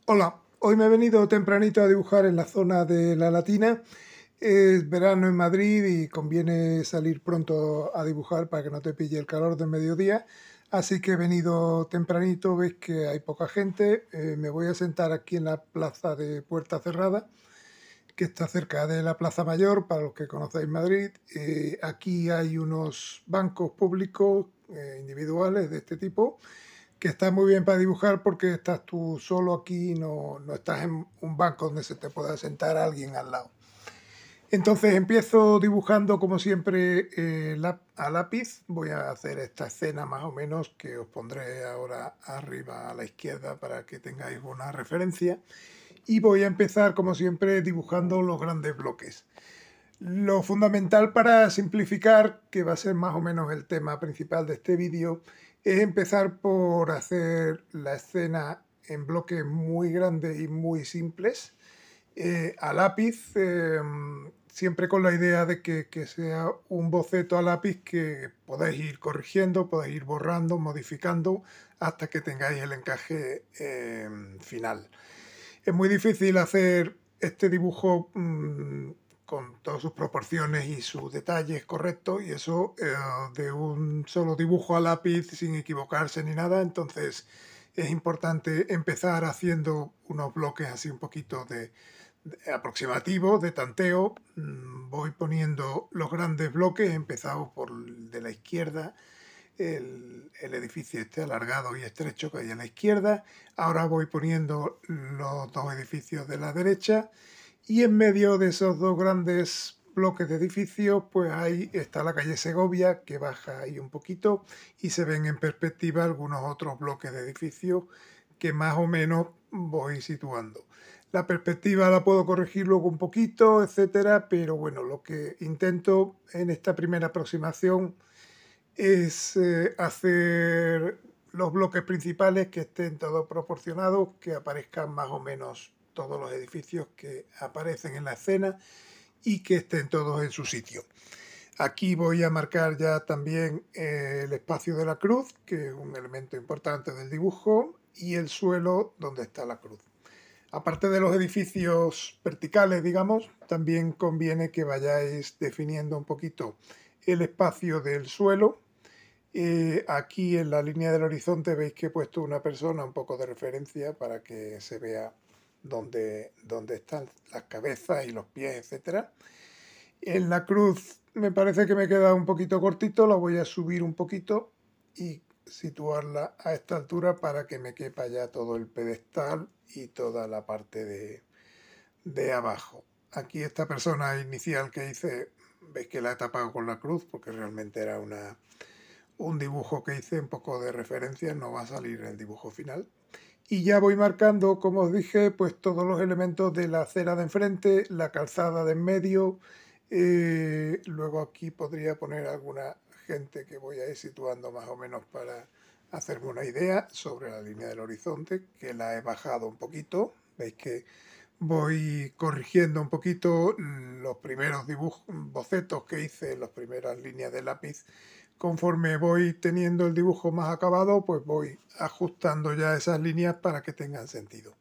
Hola, hoy me he venido tempranito a dibujar en la zona de la Latina. Es verano en Madrid y conviene salir pronto a dibujar para que no te pille el calor del mediodía. Así que he venido tempranito, veis que hay poca gente. Me voy a sentar aquí en la plaza de Puerta Cerrada, que está cerca de la Plaza Mayor, para los que conocéis Madrid. Aquí hay unos bancos públicos individuales de este tipo que está muy bien para dibujar porque estás tú solo aquí, no estás en un banco donde se te pueda sentar alguien al lado. Entonces empiezo dibujando como siempre a lápiz. Voy a hacer esta escena más o menos que os pondré ahora arriba a la izquierda para que tengáis una referencia. Y voy a empezar como siempre dibujando los grandes bloques. Lo fundamental para simplificar, que va a ser más o menos el tema principal de este vídeo, es empezar por hacer la escena en bloques muy grandes y muy simples, a lápiz, siempre con la idea de que sea un boceto a lápiz que podáis ir corrigiendo, podáis ir borrando, modificando, hasta que tengáis el encaje final. Es muy difícil hacer este dibujo con todas sus proporciones y sus detalles correctos, y eso de un solo dibujo a lápiz sin equivocarse ni nada. Entonces es importante empezar haciendo unos bloques así un poquito de aproximativos, de tanteo. Voy poniendo los grandes bloques, he empezado por el de la izquierda, el edificio este alargado y estrecho que hay a la izquierda. Ahora voy poniendo los dos edificios de la derecha, y en medio de esos dos grandes bloques de edificios pues ahí está la calle Segovia, que baja ahí un poquito y se ven en perspectiva algunos otros bloques de edificios que más o menos voy situando. La perspectiva la puedo corregir luego un poquito, etcétera, pero bueno, lo que intento en esta primera aproximación es hacer los bloques principales que estén todos proporcionados, que aparezcan más o menos todos los edificios que aparecen en la escena y que estén todos en su sitio. Aquí voy a marcar ya también el espacio de la cruz, que es un elemento importante del dibujo, y el suelo donde está la cruz. Aparte de los edificios verticales, digamos, también conviene que vayáis definiendo un poquito el espacio del suelo. Aquí en la línea del horizonte veis que he puesto una persona, un poco de referencia para que se vea dónde están las cabezas y los pies, etcétera. En la cruz me parece que me queda un poquito cortito, la voy a subir un poquito y situarla a esta altura para que me quepa ya todo el pedestal y toda la parte de abajo. Aquí esta persona inicial que hice, veis que la he tapado con la cruz porque realmente era un dibujo que hice un poco de referencia, no va a salir el dibujo final. Y ya voy marcando, como os dije, pues todos los elementos de la acera de enfrente, la calzada de en medio. Luego aquí podría poner alguna gente que voy a ir situando más o menos para hacerme una idea sobre la línea del horizonte, que la he bajado un poquito. Veis que voy corrigiendo un poquito los primeros dibujos, bocetos que hice, las primeras líneas de lápiz. Conforme voy teniendo el dibujo más acabado, pues voy ajustando ya esas líneas para que tengan sentido.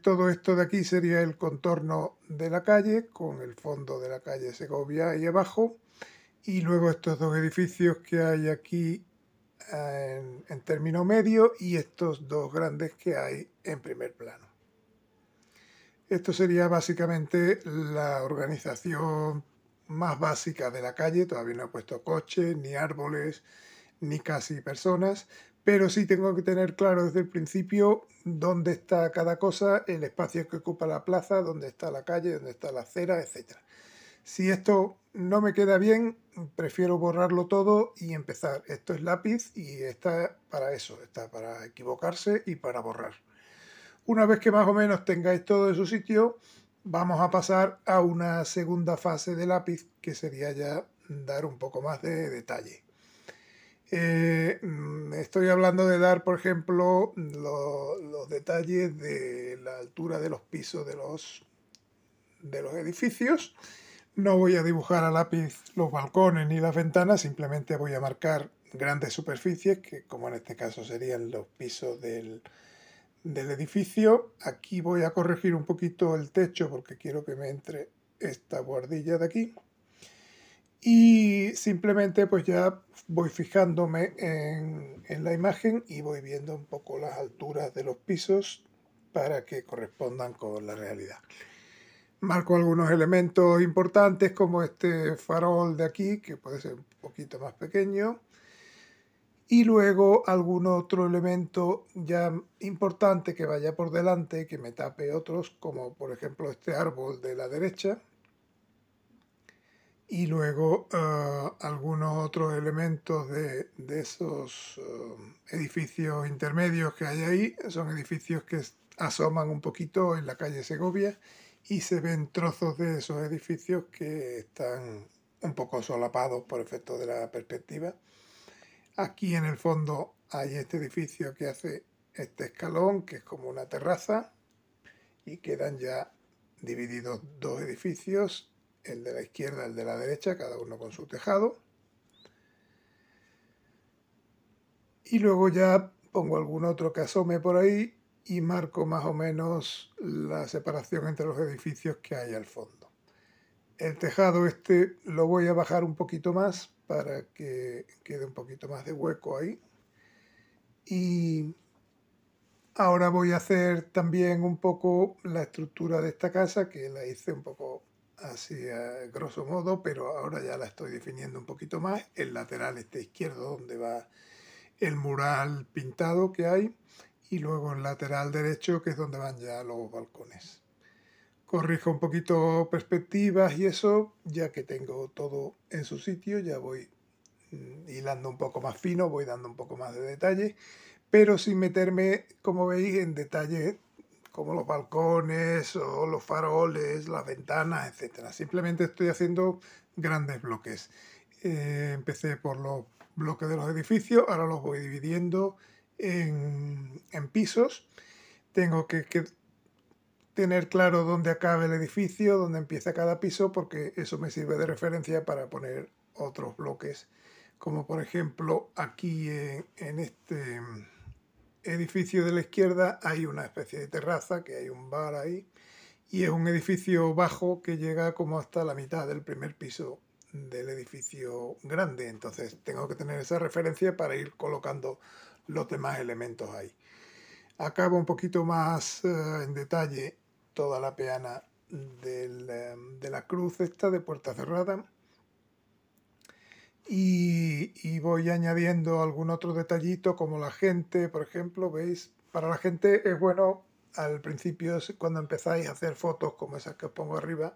Todo esto de aquí sería el contorno de la calle, con el fondo de la calle Segovia ahí abajo, y luego estos dos edificios que hay aquí en término medio, y estos dos grandes que hay en primer plano. Esto sería básicamente la organización más básica de la calle. Todavía no he puesto coches, ni árboles, ni casi personas, pero sí tengo que tener claro desde el principio dónde está cada cosa, el espacio que ocupa la plaza, dónde está la calle, dónde está la acera, etc. Si esto no me queda bien, prefiero borrarlo todo y empezar. Esto es lápiz y está para eso, está para equivocarse y para borrar. Una vez que más o menos tengáis todo en su sitio, vamos a pasar a una segunda fase de lápiz, que sería ya dar un poco más de detalle. Estoy hablando de dar, por ejemplo, los detalles de la altura de los pisos de los edificios. No voy a dibujar a lápiz los balcones ni las ventanas, simplemente voy a marcar grandes superficies, que como en este caso serían los pisos del edificio. Aquí voy a corregir un poquito el techo porque quiero que me entre esta guardilla de aquí. Y simplemente pues ya voy fijándome en la imagen y voy viendo un poco las alturas de los pisos para que correspondan con la realidad. Marco algunos elementos importantes como este farol de aquí, que puede ser un poquito más pequeño. Y luego algún otro elemento ya importante que vaya por delante, que me tape otros, como por ejemplo este árbol de la derecha. Y luego algunos otros elementos de esos edificios intermedios que hay ahí. Son edificios que asoman un poquito en la calle Segovia y se ven trozos de esos edificios que están un poco solapados por efecto de la perspectiva. Aquí en el fondo hay este edificio que hace este escalón, que es como una terraza, y quedan ya divididos dos edificios, el de la izquierda y el de la derecha, cada uno con su tejado. Y luego ya pongo algún otro que asome por ahí y marco más o menos la separación entre los edificios que hay al fondo. El tejado este lo voy a bajar un poquito más para que quede un poquito más de hueco ahí. Y ahora voy a hacer también un poco la estructura de esta casa, que la hice un poco así a grosso modo, pero ahora ya la estoy definiendo un poquito más. El lateral este izquierdo, donde va el mural pintado que hay, y luego el lateral derecho, que es donde van ya los balcones. Corrijo un poquito perspectivas y eso, ya que tengo todo en su sitio, ya voy hilando un poco más fino, voy dando un poco más de detalle, pero sin meterme, como veis, en detalles como los balcones o los faroles, las ventanas, etcétera. Simplemente estoy haciendo grandes bloques. Empecé por los bloques de los edificios, ahora los voy dividiendo en pisos. Tengo que tener claro dónde acaba el edificio, dónde empieza cada piso, porque eso me sirve de referencia para poner otros bloques, como por ejemplo aquí en este edificio de la izquierda hay una especie de terraza, que hay un bar ahí, y es un edificio bajo que llega como hasta la mitad del primer piso del edificio grande, entonces tengo que tener esa referencia para ir colocando los demás elementos ahí. Acabo un poquito más en detalle toda la peana de la cruz esta de puerta cerrada y voy añadiendo algún otro detallito como la gente, por ejemplo, veis, para la gente es bueno al principio cuando empezáis a hacer fotos como esas que os pongo arriba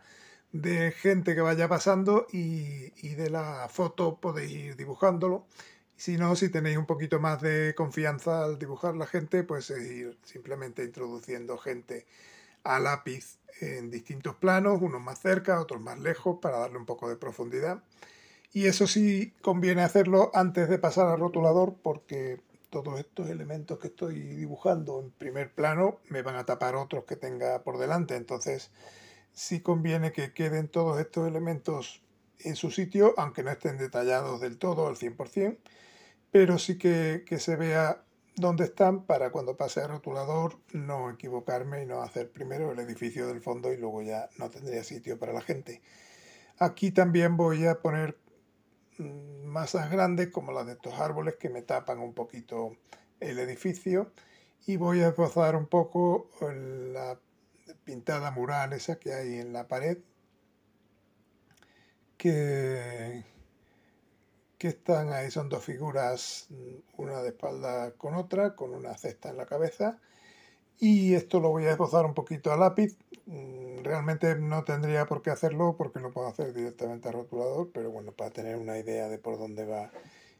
de gente que vaya pasando y de la foto podéis ir dibujándolo. Si no, si tenéis un poquito más de confianza al dibujar la gente, pues es ir simplemente introduciendo gente a lápiz en distintos planos, unos más cerca, otros más lejos, para darle un poco de profundidad. Y eso sí conviene hacerlo antes de pasar al rotulador, porque todos estos elementos que estoy dibujando en primer plano me van a tapar otros que tenga por delante. Entonces sí conviene que queden todos estos elementos en su sitio, aunque no estén detallados del todo al 100%, pero sí que se vea dónde están para cuando pase al rotulador no equivocarme y no hacer primero el edificio del fondo y luego ya no tendría sitio para la gente. Aquí también voy a poner masas grandes como las de estos árboles que me tapan un poquito el edificio y voy a esbozar un poco la pintada mural esa que hay en la pared que están ahí, son dos figuras, una de espalda con otra, con una cesta en la cabeza. Y esto lo voy a esbozar un poquito a lápiz. Realmente no tendría por qué hacerlo porque lo puedo hacer directamente a rotulador, pero bueno, para tener una idea de por dónde va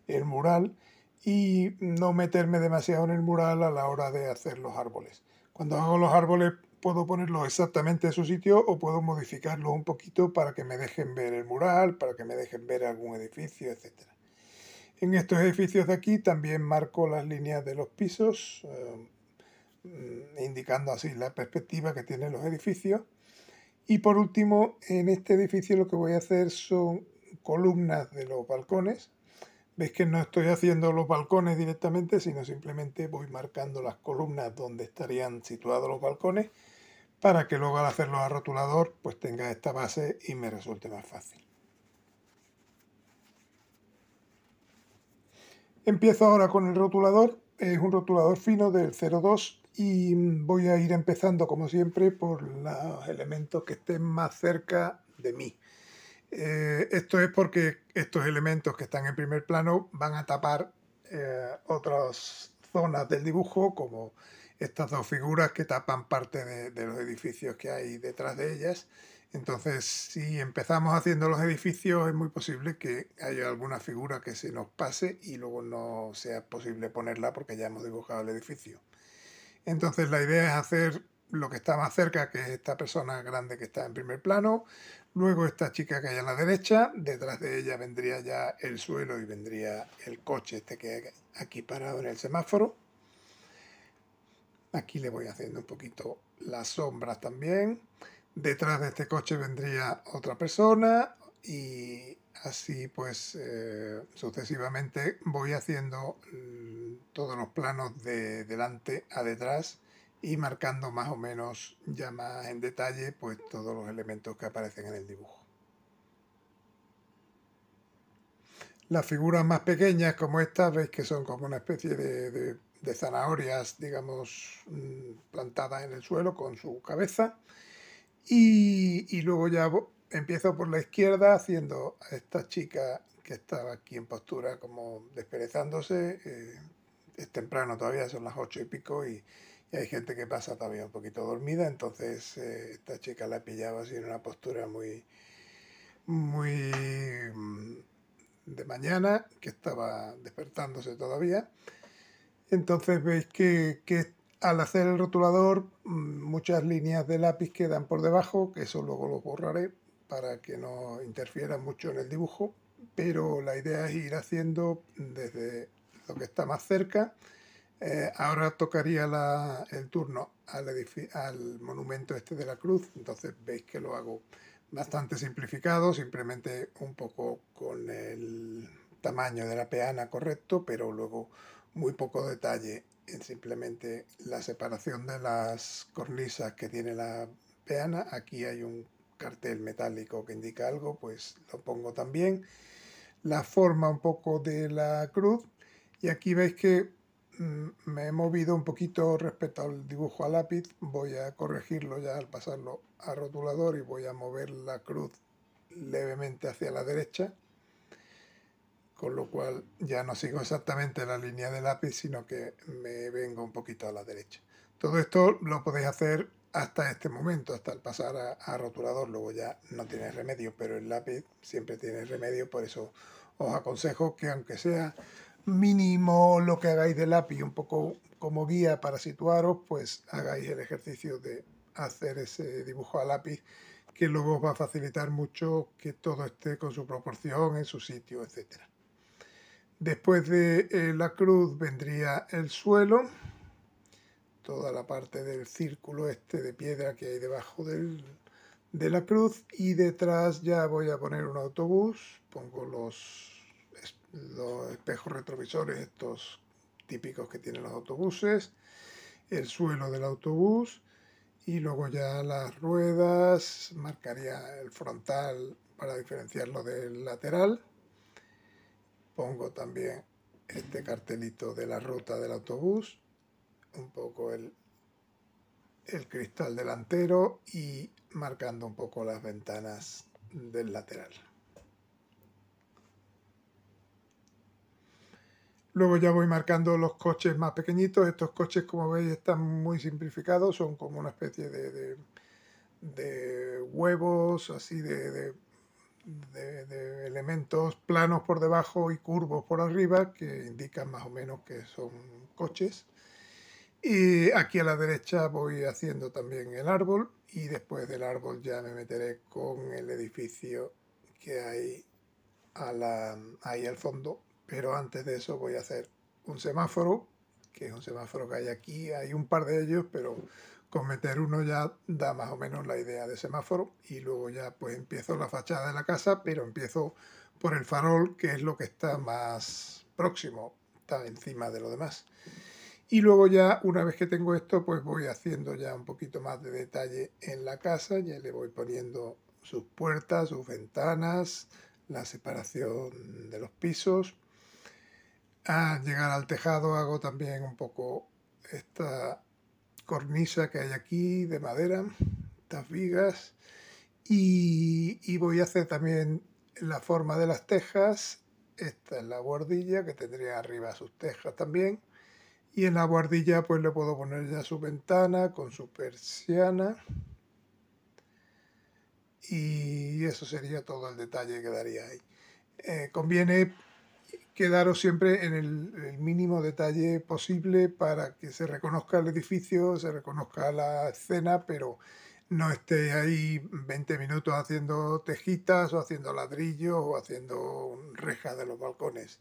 el mural y no meterme demasiado en el mural a la hora de hacer los árboles. Cuando hago los árboles puedo ponerlos exactamente en su sitio o puedo modificarlos un poquito para que me dejen ver el mural, para que me dejen ver algún edificio, etc. En estos edificios de aquí también marco las líneas de los pisos, indicando así la perspectiva que tienen los edificios. Y por último, en este edificio lo que voy a hacer son columnas de los balcones Veis que no estoy haciendo los balcones directamente, sino simplemente voy marcando las columnas donde estarían situados los balcones para que luego al hacerlo a rotulador pues tenga esta base y me resulte más fácil. Empiezo ahora con el rotulador, es un rotulador fino del 02 y voy a ir empezando como siempre por los elementos que estén más cerca de mí. Esto es porque estos elementos que están en primer plano van a tapar otras zonas del dibujo, como estas dos figuras que tapan parte de los edificios que hay detrás de ellas. Entonces, si empezamos haciendo los edificios, es muy posible que haya alguna figura que se nos pase y luego no sea posible ponerla porque ya hemos dibujado el edificio. Entonces, la idea es hacer lo que está más cerca, que es esta persona grande que está en primer plano, luego esta chica que hay a la derecha, detrás de ella vendría ya el suelo y vendría el coche este que hay aquí parado en el semáforo. Aquí le voy haciendo un poquito las sombras también. Detrás de este coche vendría otra persona y así pues sucesivamente voy haciendo todos los planos de delante a detrás y marcando más o menos ya más en detalle pues todos los elementos que aparecen en el dibujo. Las figuras más pequeñas como estas veis que son como una especie de zanahorias, digamos, plantadas en el suelo con su cabeza. Y luego ya empiezo por la izquierda haciendo a esta chica que estaba aquí en postura como desperezándose. Es temprano todavía, son las 8 y pico y hay gente que pasa todavía un poquito dormida. Entonces esta chica la pillaba así en una postura muy de mañana, que estaba despertándose todavía. Entonces veis que al hacer el rotulador muchas líneas de lápiz quedan por debajo, que eso luego lo borraré para que no interfiera mucho en el dibujo, pero la idea es ir haciendo desde lo que está más cerca. Ahora tocaría el turno al monumento este de la cruz, entonces veis que lo hago bastante simplificado, simplemente un poco con el tamaño de la peana correcto, pero luego muy poco detalle en simplemente la separación de las cornisas que tiene la peana. Aquí hay un cartel metálico que indica algo, pues lo pongo también. La forma un poco de la cruz y aquí veis que me he movido un poquito respecto al dibujo a lápiz. Voy a corregirlo ya al pasarlo a rotulador y voy a mover la cruz levemente hacia la derecha, con lo cual ya no sigo exactamente la línea de lápiz, sino que me vengo un poquito a la derecha. Todo esto lo podéis hacer hasta este momento, hasta el pasar a rotulador, luego ya no tiene remedio, pero el lápiz siempre tiene remedio, por eso os aconsejo que aunque sea mínimo lo que hagáis de lápiz, un poco como guía para situaros, pues hagáis el ejercicio de hacer ese dibujo a lápiz, que luego os va a facilitar mucho que todo esté con su proporción, en su sitio, etcétera. Después de la cruz vendría el suelo, toda la parte del círculo este de piedra que hay debajo de la cruz, y detrás ya voy a poner un autobús, pongo los espejos retrovisores estos típicos que tienen los autobuses, el suelo del autobús y luego ya las ruedas, marcaría el frontal para diferenciarlo del lateral. Pongo también este cartelito de la ruta del autobús, un poco el cristal delantero y marcando un poco las ventanas del lateral. Luego ya voy marcando los coches más pequeñitos. Estos coches, como veis, están muy simplificados, son como una especie de huevos, así de elementos planos por debajo y curvos por arriba, que indican más o menos que son coches. Y aquí a la derecha voy haciendo también el árbol y después del árbol ya me meteré con el edificio que hay ahí al fondo. Pero antes de eso voy a hacer un semáforo, que es un semáforo que hay aquí. Hay un par de ellos, pero con meter uno ya da más o menos la idea de semáforo y luego ya pues empiezo la fachada de la casa, pero empiezo por el farol, que es lo que está más próximo, está encima de lo demás. Y luego ya, una vez que tengo esto, pues voy haciendo ya un poquito más de detalle en la casa, ya le voy poniendo sus puertas, sus ventanas, la separación de los pisos. Al llegar al tejado hago también un poco esta cornisa que hay aquí de madera, estas vigas, y voy a hacer también la forma de las tejas. Esta es la buhardilla que tendría arriba sus tejas también, y en la buhardilla pues le puedo poner ya su ventana con su persiana, y eso sería todo el detalle que daría ahí. Conviene quedaros siempre en el mínimo detalle posible para que se reconozca el edificio, se reconozca la escena, pero no esté ahí 20 minutos haciendo tejitas o haciendo ladrillos o haciendo rejas de los balcones.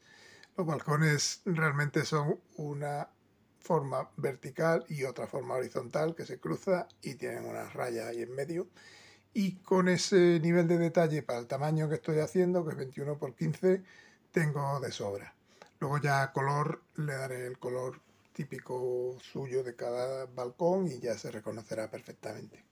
Los balcones realmente son una forma vertical y otra forma horizontal que se cruza y tienen unas rayas ahí en medio. Y con ese nivel de detalle para el tamaño que estoy haciendo, que es 21 por 15, tengo de sobra. Luego ya color, le daré el color típico suyo de cada balcón y ya se reconocerá perfectamente.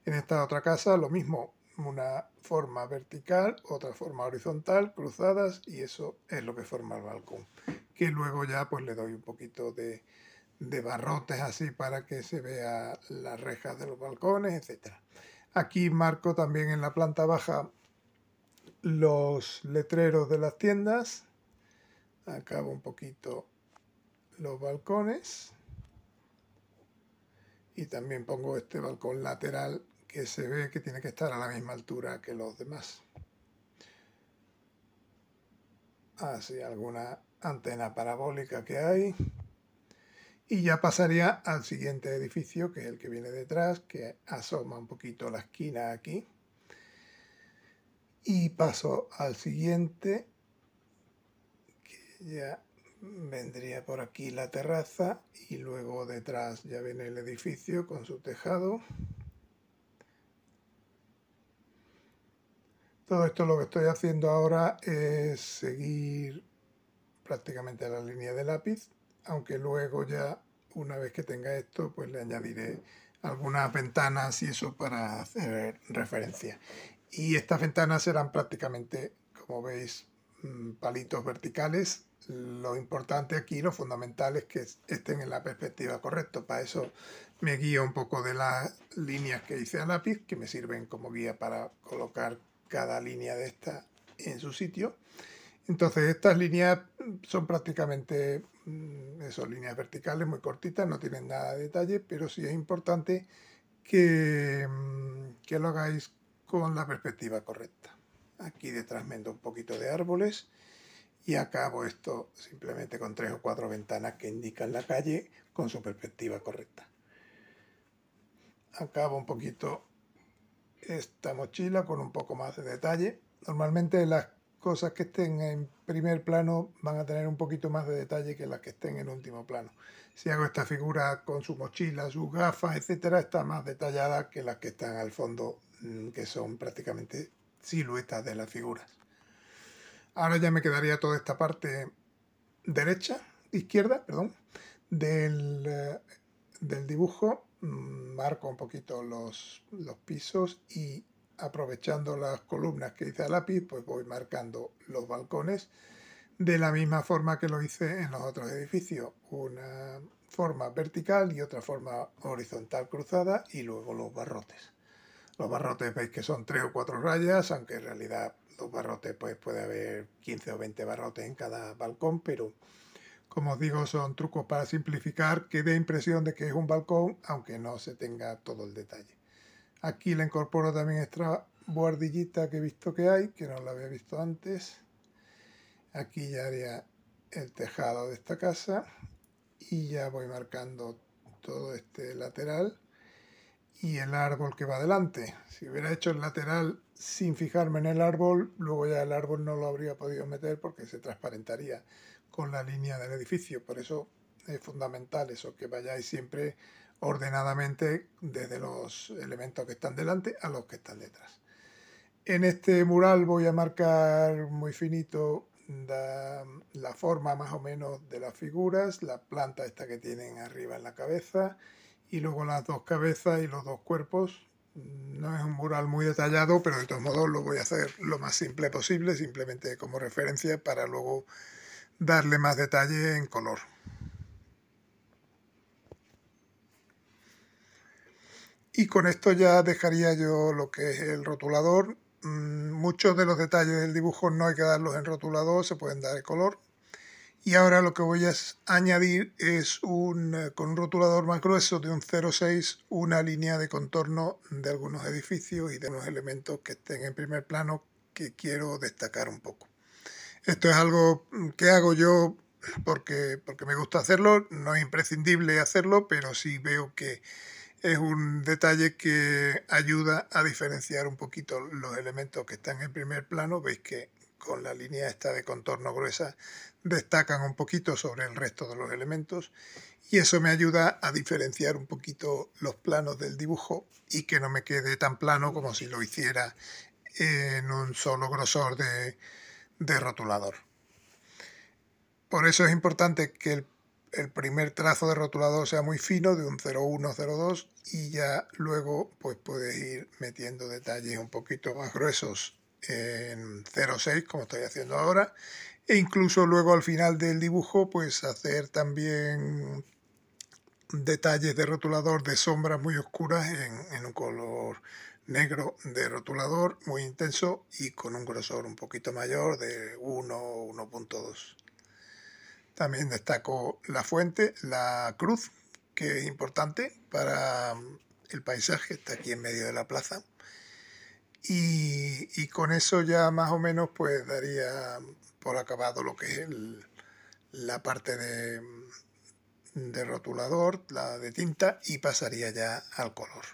En esta otra casa lo mismo, una forma vertical, otra forma horizontal, cruzadas, y eso es lo que forma el balcón. Que luego ya pues le doy un poquito de barrotes así para que se vea las rejas de los balcones, etcétera. Aquí marco también en la planta baja los letreros de las tiendas. Acabo un poquito los balcones. Y también pongo este balcón lateral que se ve que tiene que estar a la misma altura que los demás. Así, alguna antena parabólica que hay. Y ya pasaría al siguiente edificio, que es el que viene detrás, que asoma un poquito la esquina aquí. Y paso al siguiente, que ya vendría por aquí la terraza y luego detrás ya viene el edificio con su tejado. Todo esto lo que estoy haciendo ahora es seguir prácticamente la línea de lápiz, aunque luego ya una vez que tenga esto pues le añadiré algunas ventanas y eso para hacer referencia. Y estas ventanas serán prácticamente, como veis, palitos verticales. Lo importante aquí, lo fundamental es que estén en la perspectiva correcta. Para eso me guío un poco de las líneas que hice a lápiz, que me sirven como guía para colocar cada línea de esta en su sitio. Entonces estas líneas son prácticamente líneas verticales muy cortitas, no tienen nada de detalle, pero sí es importante que lo hagáis con la perspectiva correcta. Aquí detrás mendo un poquito de árboles y acabo esto simplemente con 3 o 4 ventanas que indican la calle con su perspectiva correcta. Acabo un poquito esta mochila con un poco más de detalle. Normalmente las cosas que estén en primer plano van a tener un poquito más de detalle que las que estén en último plano. Si hago esta figura con su mochila, sus gafas, etcétera, está más detallada que las que están al fondo, que son prácticamente siluetas de las figuras. Ahora ya me quedaría toda esta parte izquierda, del dibujo. Marco un poquito los pisos y aprovechando las columnas que hice a lápiz, pues voy marcando los balcones de la misma forma que lo hice en los otros edificios. Una forma vertical y otra forma horizontal cruzada y luego los barrotes. Los barrotes veis que son 3 o 4 rayas, aunque en realidad los barrotes pues puede haber 15 o 20 barrotes en cada balcón, pero como os digo, son trucos para simplificar, que dé impresión de que es un balcón, aunque no se tenga todo el detalle. Aquí le incorporo también esta buhardillita que he visto que hay, que no la había visto antes. Aquí ya haría el tejado de esta casa y ya voy marcando todo este lateral y el árbol que va adelante. Si hubiera hecho el lateral sin fijarme en el árbol, luego ya el árbol no lo habría podido meter porque se transparentaría con la línea del edificio. Por eso es fundamental eso, que vayáis siempre ordenadamente desde los elementos que están delante a los que están detrás. En este mural voy a marcar muy finito la forma más o menos de las figuras, la planta esta que tienen arriba en la cabeza y luego las dos cabezas y los dos cuerpos. No es un mural muy detallado, pero de todos modos lo voy a hacer lo más simple posible, simplemente como referencia para luego darle más detalle en color. Y con esto ya dejaría yo lo que es el rotulador. Muchos de los detalles del dibujo no hay que darlos en rotulador, se pueden dar en color. Y ahora lo que voy a añadir es con un rotulador más grueso de un 0,6 una línea de contorno de algunos edificios y de unos elementos que estén en primer plano que quiero destacar un poco. Esto es algo que hago yo porque me gusta hacerlo, no es imprescindible hacerlo, pero sí veo que es un detalle que ayuda a diferenciar un poquito los elementos que están en primer plano. Veis que con la línea esta de contorno gruesa destacan un poquito sobre el resto de los elementos y eso me ayuda a diferenciar un poquito los planos del dibujo y que no me quede tan plano como si lo hiciera en un solo grosor de rotulador. Por eso es importante que el primer trazo de rotulador sea muy fino, de un 0,1, 0,2, y ya luego pues puedes ir metiendo detalles un poquito más gruesos en 0,6, como estoy haciendo ahora, e incluso luego al final del dibujo pues hacer también detalles de rotulador de sombras muy oscuras en un color negro de rotulador muy intenso y con un grosor un poquito mayor de 1 o 1,2. También destaco la fuente, la cruz, que es importante para el paisaje, está aquí en medio de la plaza. Y con eso ya más o menos pues daría por acabado lo que es la parte de rotulador, la de tinta, y pasaría ya al color.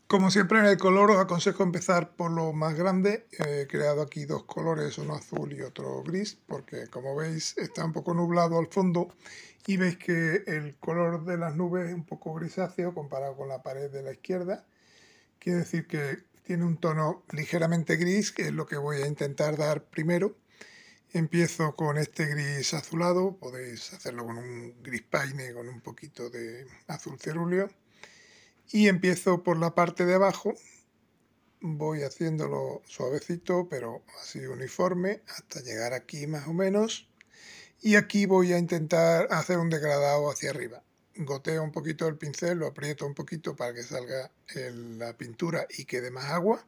Como siempre en el color os aconsejo empezar por lo más grande. He creado aquí dos colores, uno azul y otro gris, porque como veis está un poco nublado al fondo y veis que el color de las nubes es un poco grisáceo comparado con la pared de la izquierda. Quiere decir que tiene un tono ligeramente gris, que es lo que voy a intentar dar primero. Empiezo con este gris azulado, podéis hacerlo con un gris paine con un poquito de azul cerúleo. Y empiezo por la parte de abajo, voy haciéndolo suavecito pero así uniforme hasta llegar aquí más o menos. Y aquí voy a intentar hacer un degradado hacia arriba. Goteo un poquito el pincel, lo aprieto un poquito para que salga la pintura y quede más agua.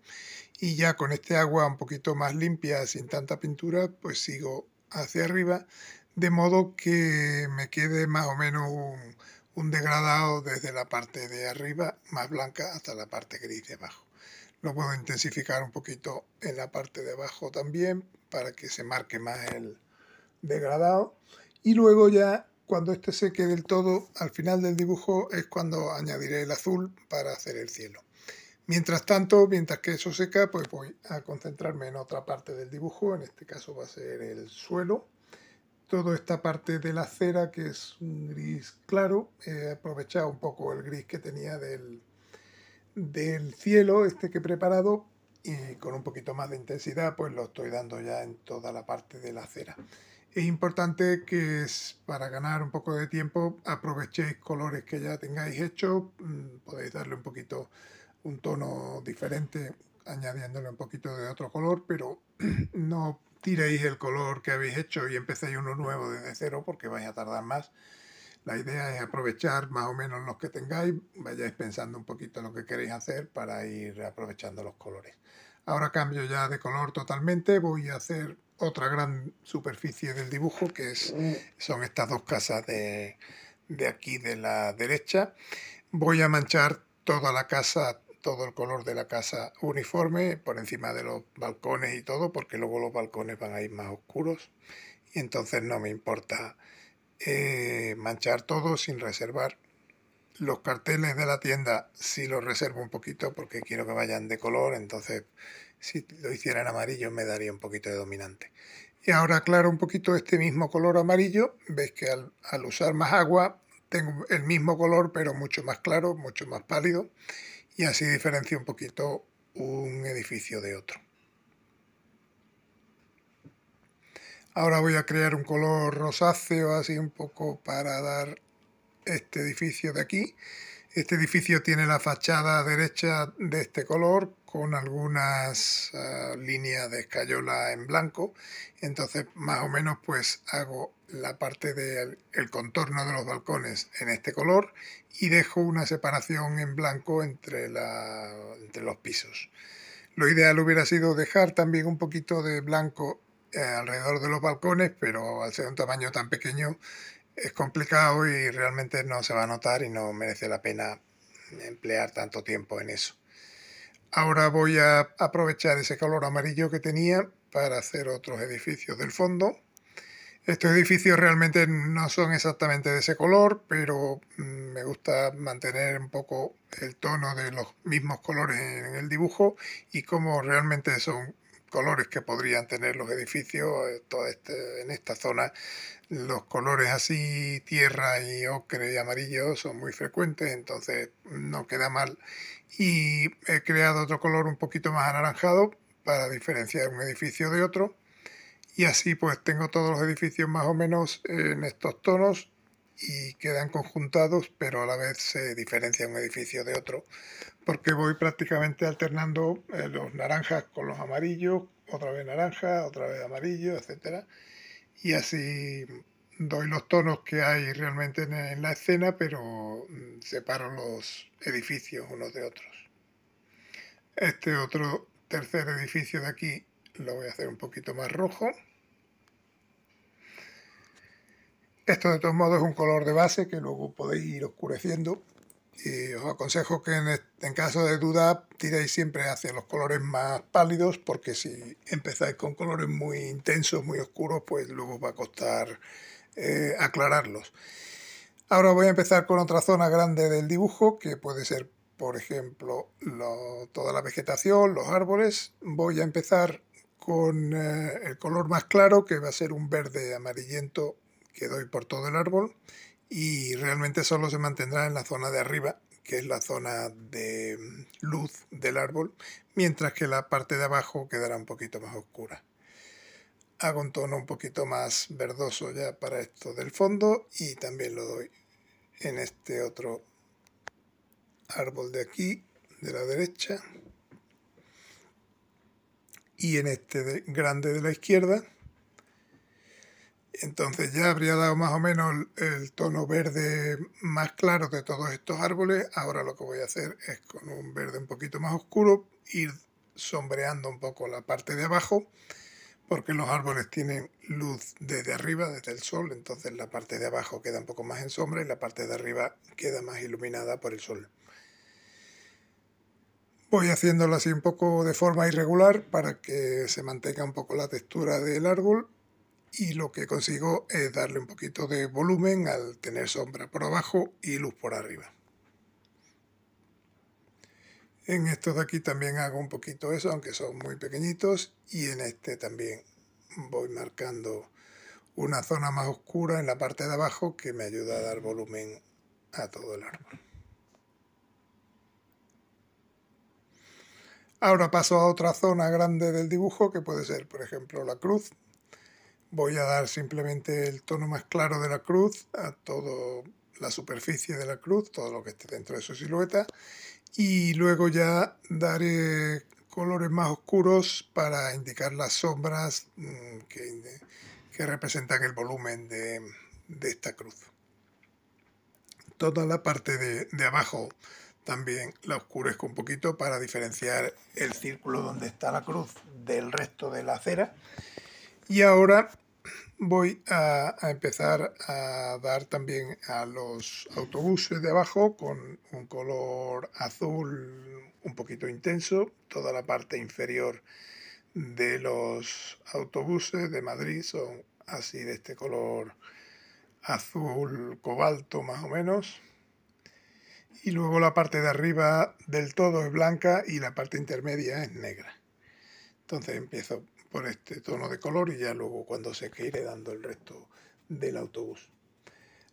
Y ya con este agua un poquito más limpia, sin tanta pintura, pues sigo hacia arriba, de modo que me quede más o menos un degradado desde la parte de arriba más blanca hasta la parte gris de abajo. Lo puedo intensificar un poquito en la parte de abajo también para que se marque más el degradado. Y luego ya cuando este seque del todo, al final del dibujo es cuando añadiré el azul para hacer el cielo. Mientras tanto, mientras que eso seca, pues voy a concentrarme en otra parte del dibujo. En este caso va a ser el suelo. Toda esta parte de la acera, que es un gris claro, he aprovechado un poco el gris que tenía del cielo, este que he preparado, y con un poquito más de intensidad, pues lo estoy dando ya en toda la parte de la acera. Es importante que para ganar un poco de tiempo aprovechéis colores que ya tengáis hechos. Podéis darle un poquito un tono diferente añadiéndole un poquito de otro color, pero no tiréis el color que habéis hecho y empecéis uno nuevo desde cero porque vais a tardar más. La idea es aprovechar más o menos los que tengáis, vayáis pensando un poquito lo que queréis hacer para ir aprovechando los colores. Ahora cambio ya de color totalmente, voy a hacer otra gran superficie del dibujo que son estas dos casas de aquí de la derecha. Voy a manchar toda la casa, todo el color de la casa uniforme por encima de los balcones y todo, porque luego los balcones van a ir más oscuros y entonces no me importa manchar todo sin reservar. Los carteles de la tienda sí los reservo un poquito porque quiero que vayan de color, entonces si lo hiciera en amarillo me daría un poquito de dominante. Y ahora aclaro un poquito este mismo color amarillo. Veis que al usar más agua tengo el mismo color pero mucho más claro, mucho más pálido, y así diferencio un poquito un edificio de otro. Ahora voy a crear un color rosáceo así un poco para dar este edificio de aquí. Este edificio tiene la fachada derecha de este color con algunas líneas de escayola en blanco. Entonces más o menos pues hago la parte del contorno de los balcones en este color y dejo una separación en blanco entre los pisos. Lo ideal hubiera sido dejar también un poquito de blanco alrededor de los balcones, pero al ser un tamaño tan pequeño es complicado y realmente no se va a notar y no merece la pena emplear tanto tiempo en eso. Ahora voy a aprovechar ese color amarillo que tenía para hacer otros edificios del fondo. Estos edificios realmente no son exactamente de ese color, pero me gusta mantener un poco el tono de los mismos colores en el dibujo, y como realmente son colores que podrían tener los edificios, en esta zona los colores así, tierra y ocre y amarillo, son muy frecuentes, entonces no queda mal. Y he creado otro color un poquito más anaranjado para diferenciar un edificio de otro. Y así pues tengo todos los edificios más o menos en estos tonos y quedan conjuntados, pero a la vez se diferencia un edificio de otro, porque voy prácticamente alternando los naranjas con los amarillos, otra vez naranja, otra vez amarillo, etcétera. Y así doy los tonos que hay realmente en la escena, pero separo los edificios unos de otros. Este otro tercer edificio de aquí lo voy a hacer un poquito más rojo. Esto de todos modos es un color de base que luego podéis ir oscureciendo, y os aconsejo que en caso de duda tiréis siempre hacia los colores más pálidos, porque si empezáis con colores muy intensos, muy oscuros, pues luego va a costar aclararlos. Ahora voy a empezar con otra zona grande del dibujo, que puede ser, por ejemplo, toda la vegetación, los árboles. Voy a empezar con el color más claro, que va a ser un verde amarillento que doy por todo el árbol, y realmente solo se mantendrá en la zona de arriba, que es la zona de luz del árbol, mientras que la parte de abajo quedará un poquito más oscura. Hago un tono un poquito más verdoso ya para esto del fondo, y también lo doy en este otro árbol de aquí, de la derecha, y en este grande de la izquierda. Entonces ya habría dado más o menos el tono verde más claro de todos estos árboles. Ahora lo que voy a hacer es, con un verde un poquito más oscuro, ir sombreando un poco la parte de abajo, porque los árboles tienen luz desde arriba, desde el sol, entonces la parte de abajo queda un poco más en sombra y la parte de arriba queda más iluminada por el sol. Voy haciéndolo así un poco de forma irregular para que se mantenga un poco la textura del árbol, y lo que consigo es darle un poquito de volumen al tener sombra por abajo y luz por arriba. En estos de aquí también hago un poquito eso, aunque son muy pequeñitos, y en este también voy marcando una zona más oscura en la parte de abajo que me ayuda a dar volumen a todo el árbol. Ahora paso a otra zona grande del dibujo, que puede ser, por ejemplo, la cruz. Voy a dar simplemente el tono más claro de la cruz a toda la superficie de la cruz, todo lo que esté dentro de su silueta, y luego ya daré colores más oscuros para indicar las sombras que representan el volumen de esta cruz. Toda la parte de abajo también la oscurezco un poquito para diferenciar el círculo donde está la cruz del resto de la acera. Y ahora voy a empezar a dar también a los autobuses de abajo con un color azul un poquito intenso. Toda la parte inferior de los autobuses de Madrid son así, de este color azul cobalto más o menos. Y luego la parte de arriba del todo es blanca y la parte intermedia es negra. Entonces empiezo por este tono de color y ya luego cuando seque iré dando el resto del autobús.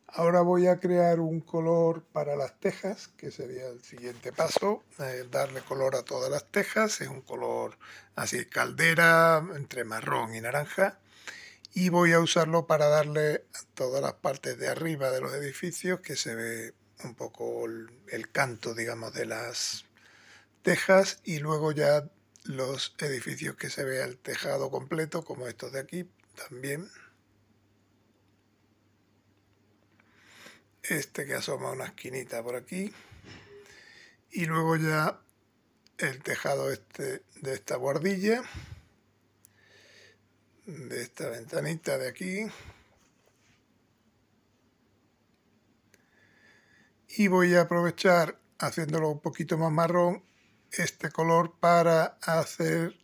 Ahora voy a crear un color para las tejas, que sería el siguiente paso, darle color a todas las tejas. Es un color así caldera, entre marrón y naranja, y voy a usarlo para darle a todas las partes de arriba de los edificios, que se ve un poco el canto, digamos, de las tejas, y luego ya los edificios que se vea el tejado completo, como estos de aquí también. Este que asoma una esquinita por aquí, y luego ya el tejado este de esta bordilla, de esta ventanita de aquí, y voy a aprovechar, haciéndolo un poquito más marrón, este color para hacer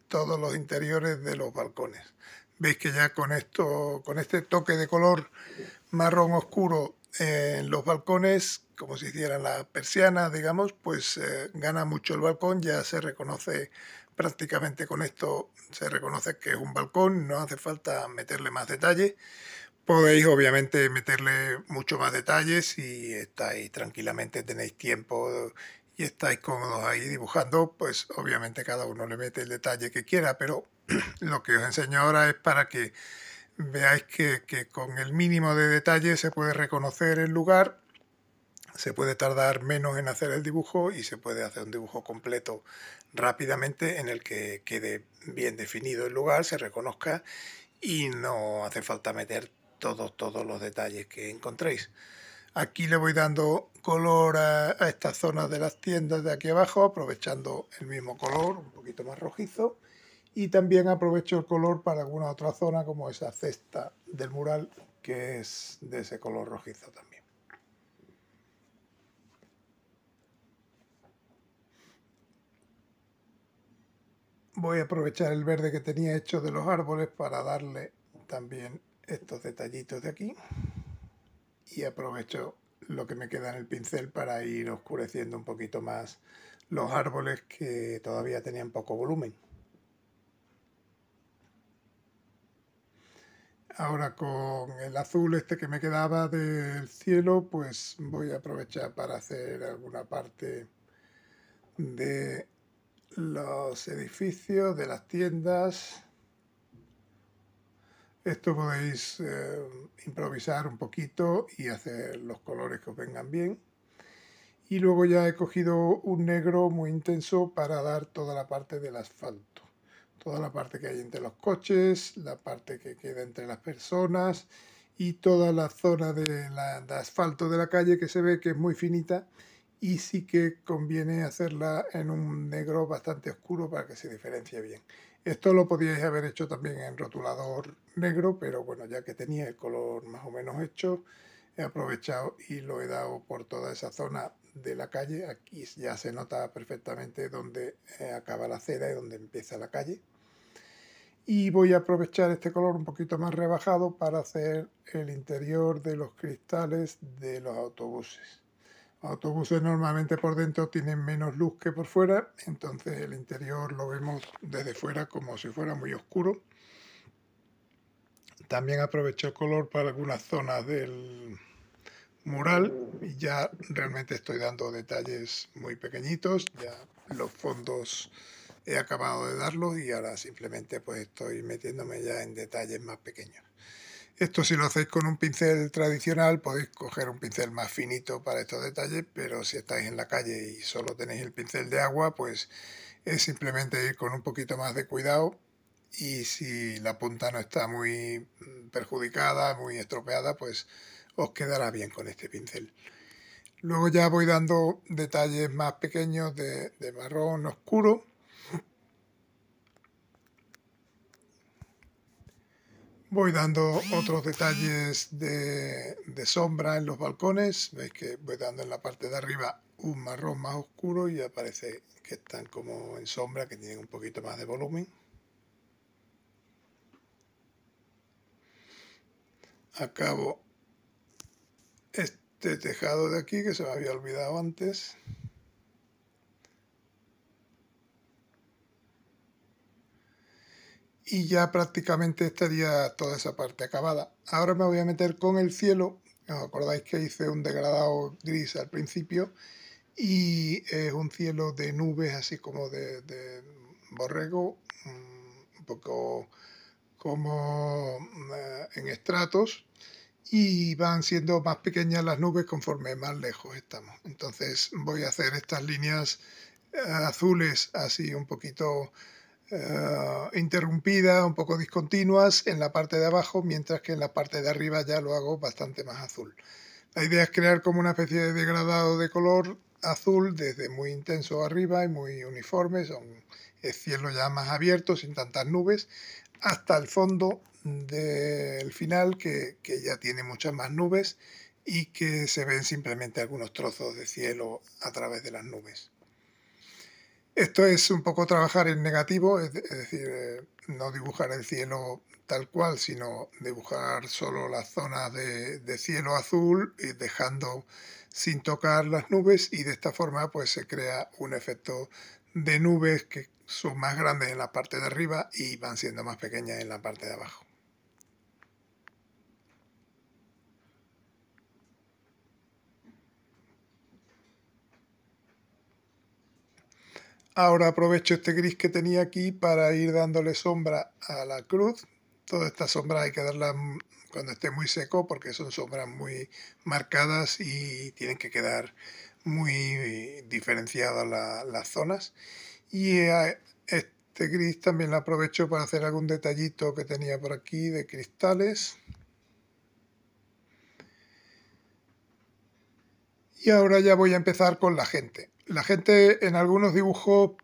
todos los interiores de los balcones. Veis que ya con esto, con este toque de color marrón oscuro en los balcones, como si hicieran las persianas, digamos, pues gana mucho el balcón, ya se reconoce prácticamente con esto, se reconoce que es un balcón, no hace falta meterle más detalle. Podéis obviamente meterle mucho más detalle si estáis tranquilamente, tenéis tiempo y estáis cómodos ahí dibujando, pues obviamente cada uno le mete el detalle que quiera, pero lo que os enseño ahora es para que veáis que con el mínimo de detalle se puede reconocer el lugar, se puede tardar menos en hacer el dibujo y se puede hacer un dibujo completo rápidamente en el que quede bien definido el lugar, se reconozca y no hace falta meter todos los detalles que encontréis. Aquí le voy dando color a estas zonas de las tiendas de aquí abajo, aprovechando el mismo color, un poquito más rojizo. Y también aprovecho el color para alguna otra zona, como esa cesta del mural, que es de ese color rojizo también. Voy a aprovechar el verde que tenía hecho de los árboles para darle también estos detallitos de aquí. Y aprovecho lo que me queda en el pincel para ir oscureciendo un poquito más los árboles que todavía tenían poco volumen. Ahora con el azul este que me quedaba del cielo, pues voy a aprovechar para hacer alguna parte de los edificios, de las tiendas. Esto podéis improvisar un poquito y hacer los colores que os vengan bien. Y luego ya he cogido un negro muy intenso para dar toda la parte del asfalto. Toda la parte que hay entre los coches, la parte que queda entre las personas y toda la zona de asfalto de la calle, que se ve que es muy finita y sí que conviene hacerla en un negro bastante oscuro para que se diferencie bien. Esto lo podíais haber hecho también en rotulador negro, pero bueno, ya que tenía el color más o menos hecho, he aprovechado y lo he dado por toda esa zona de la calle. Aquí ya se nota perfectamente dónde acaba la acera y dónde empieza la calle. Y voy a aprovechar este color un poquito más rebajado para hacer el interior de los cristales de los autobuses. Los autobuses normalmente por dentro tienen menos luz que por fuera, entonces el interior lo vemos desde fuera como si fuera muy oscuro. También aprovecho el color para algunas zonas del mural y ya realmente estoy dando detalles muy pequeñitos, ya los fondos he acabado de darlos y ahora simplemente pues estoy metiéndome ya en detalles más pequeños. Esto si lo hacéis con un pincel tradicional podéis coger un pincel más finito para estos detalles, pero si estáis en la calle y solo tenéis el pincel de agua, pues es simplemente ir con un poquito más de cuidado y si la punta no está muy perjudicada, muy estropeada, pues os quedará bien con este pincel. Luego ya voy dando detalles más pequeños de marrón oscuro. Voy dando otros detalles de sombra en los balcones. Veis que voy dando en la parte de arriba un marrón más oscuro y aparece que están como en sombra, que tienen un poquito más de volumen. Acabo este tejado de aquí que se me había olvidado antes. y ya prácticamente estaría toda esa parte acabada. Ahora me voy a meter con el cielo. ¿Os acordáis que hice un degradado gris al principio? Y es un cielo de nubes así como de borrego, un poco como en estratos, y van siendo más pequeñas las nubes conforme más lejos estamos. Entonces voy a hacer estas líneas azules así un poquito interrumpidas, un poco discontinuas en la parte de abajo, mientras que en la parte de arriba ya lo hago bastante más azul. La idea es crear como una especie de degradado de color azul desde muy intenso arriba y muy uniforme, son el cielo ya más abierto, sin tantas nubes, hasta el fondo del final que ya tiene muchas más nubes y que se ven simplemente algunos trozos de cielo a través de las nubes. Esto es un poco trabajar en negativo, es decir, no dibujar el cielo tal cual, sino dibujar solo las zonas de cielo azul y dejando sin tocar las nubes, y de esta forma pues se crea un efecto de nubes que son más grandes en la parte de arriba y van siendo más pequeñas en la parte de abajo. Ahora aprovecho este gris que tenía aquí para ir dándole sombra a la cruz. Todas estas sombras hay que darlas cuando esté muy seco porque son sombras muy marcadas y tienen que quedar muy diferenciadas las zonas. Y este gris también lo aprovecho para hacer algún detallito que tenía por aquí de cristales. Y ahora ya voy a empezar con la gente. La gente en algunos dibujos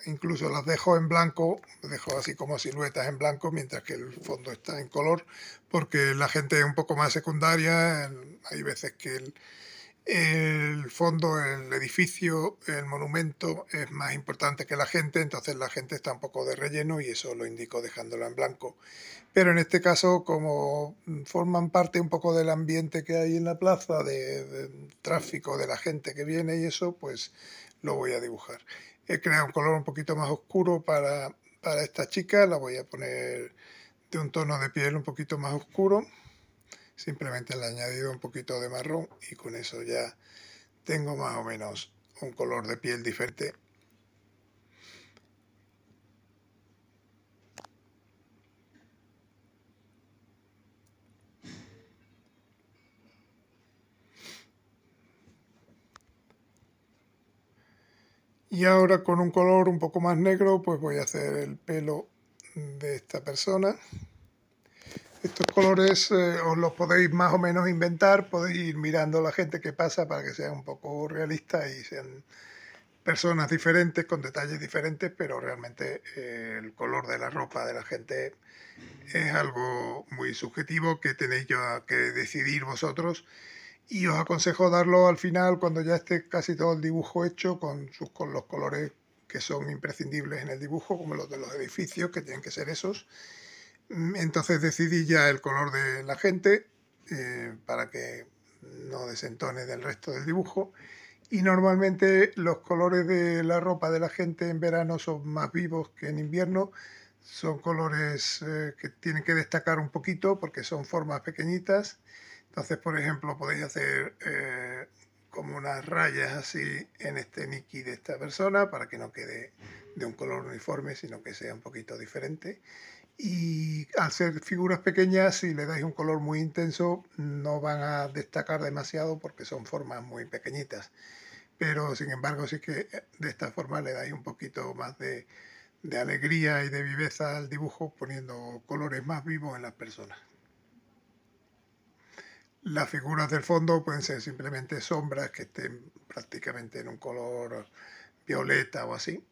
incluso las dejo en blanco, dejo así como siluetas en blanco mientras que el fondo está en color, porque la gente es un poco más secundaria. Hay veces que el fondo, el edificio, el monumento es más importante que la gente, entonces la gente está un poco de relleno y eso lo indico dejándolo en blanco. Pero en este caso, como forman parte un poco del ambiente que hay en la plaza, de tráfico, de la gente que viene y eso, pues lo voy a dibujar. He creado un color un poquito más oscuro para esta chica, la voy a poner de un tono de piel un poquito más oscuro. Simplemente le he añadido un poquito de marrón y con eso ya tengo más o menos un color de piel diferente. Y ahora con un color un poco más negro pues voy a hacer el pelo de esta persona. Estos colores os los podéis más o menos inventar, podéis ir mirando a la gente que pasa para que sean un poco realistas y sean personas diferentes con detalles diferentes, pero realmente el color de la ropa de la gente es algo muy subjetivo que tenéis que decidir vosotros, y os aconsejo darlo al final cuando ya esté casi todo el dibujo hecho con los colores que son imprescindibles en el dibujo, como los de los edificios, que tienen que ser esos. Entonces decidí ya el color de la gente para que no desentone del resto del dibujo. Y normalmente los colores de la ropa de la gente en verano son más vivos que en invierno. Son colores que tienen que destacar un poquito porque son formas pequeñitas. Entonces, por ejemplo, podéis hacer como unas rayas así en este niki de esta persona para que no quede de un color uniforme, sino que sea un poquito diferente. Y al ser figuras pequeñas, si le dais un color muy intenso, no van a destacar demasiado porque son formas muy pequeñitas. Pero sin embargo, sí que de esta forma le dais un poquito más de alegría y de viveza al dibujo, poniendo colores más vivos en las personas. Las figuras del fondo pueden ser simplemente sombras que estén prácticamente en un color violeta o así.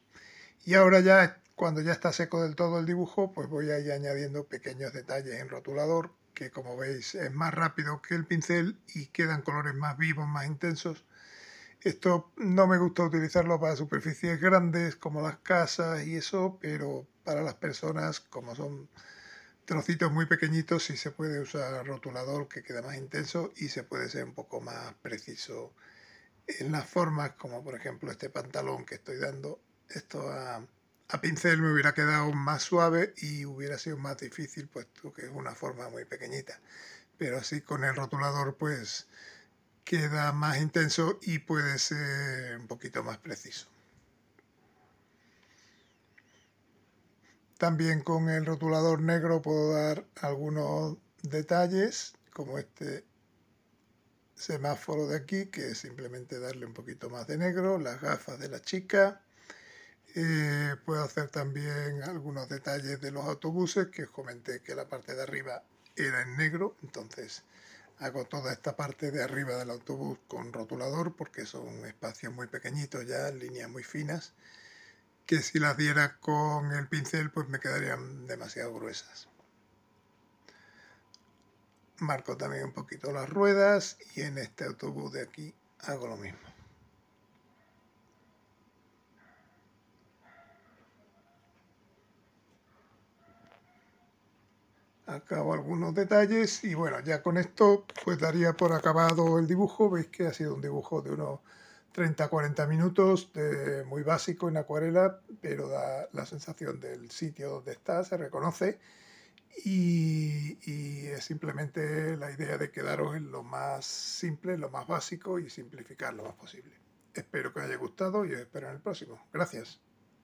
Y ahora ya, cuando ya está seco del todo el dibujo, pues voy a ir añadiendo pequeños detalles en rotulador, que como veis es más rápido que el pincel y quedan colores más vivos, más intensos. Esto no me gusta utilizarlo para superficies grandes como las casas y eso, pero para las personas, como son trocitos muy pequeñitos, sí se puede usar rotulador, que queda más intenso y se puede ser un poco más preciso en las formas, como por ejemplo este pantalón que estoy dando esto a a pincel me hubiera quedado más suave y hubiera sido más difícil, puesto que es una forma muy pequeñita. Pero así con el rotulador pues queda más intenso y puede ser un poquito más preciso. También con el rotulador negro puedo dar algunos detalles, como este semáforo de aquí, que es simplemente darle un poquito más de negro, las gafas de la chica. Puedo hacer también algunos detalles de los autobuses, que os comenté que la parte de arriba era en negro, entonces hago toda esta parte de arriba del autobús con rotulador porque son espacios muy pequeñitos ya, líneas muy finas, que si las diera con el pincel pues me quedarían demasiado gruesas. Marco también un poquito las ruedas y en este autobús de aquí hago lo mismo. Acabo algunos detalles y bueno, ya con esto pues daría por acabado el dibujo. Veis que ha sido un dibujo de unos 30-40 minutos, muy básico en acuarela, pero da la sensación del sitio donde está, se reconoce y es simplemente la idea de quedaros en lo más simple, lo más básico y simplificar lo más posible. Espero que os haya gustado y os espero en el próximo. Gracias.